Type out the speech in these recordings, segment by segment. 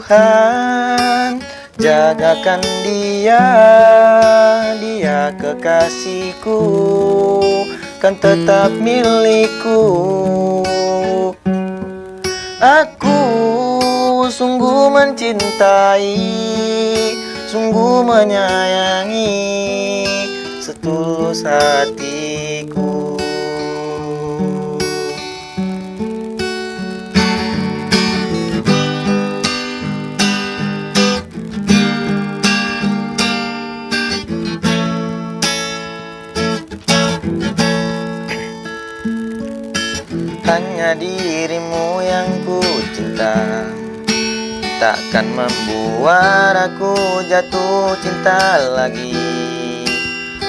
Tuhan, jagakan dia, dia kekasihku, kan tetap milikku. Aku sungguh mencintai, sungguh menyayangi, setulus hatiku. Hanya dirimu yang ku cinta, takkan membuat aku jatuh cinta lagi.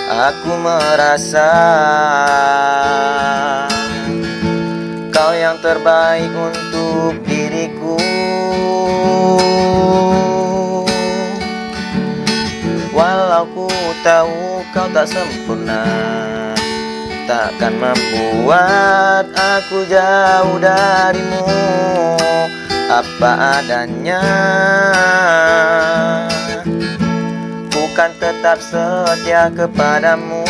Aku merasa kau yang terbaik untuk diriku. Walau ku tahu kau tak sempurna, takkan membuat aku jauh darimu. Apa adanya, ku kan tetap setia kepadamu.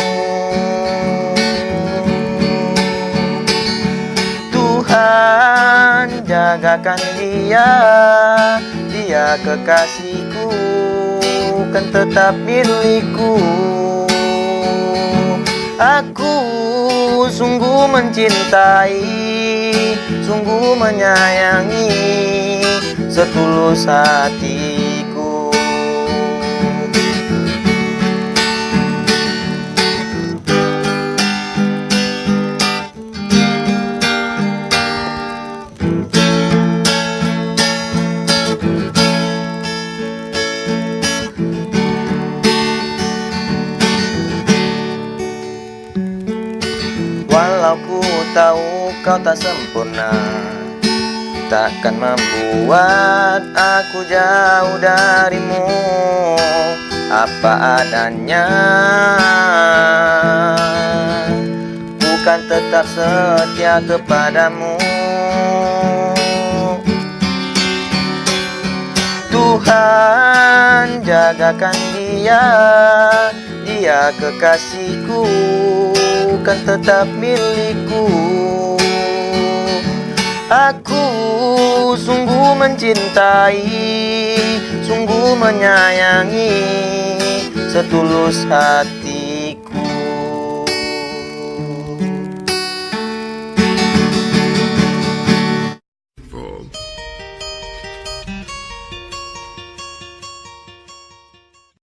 Tuhan, jagakan dia, dia kekasihku, kan tetap milikku. Aku sungguh mencintai, sungguh menyayangi, setulus hatiku. Walau ku tahu kau tak sempurna, takkan membuat aku jauh darimu. Apa adanya, ku kan tetap setia kepadamu. Tuhan, jagakan dia, dia kekasihku, kan tetap milikku. Aku sungguh mencintai, sungguh menyayangi, setulus hati.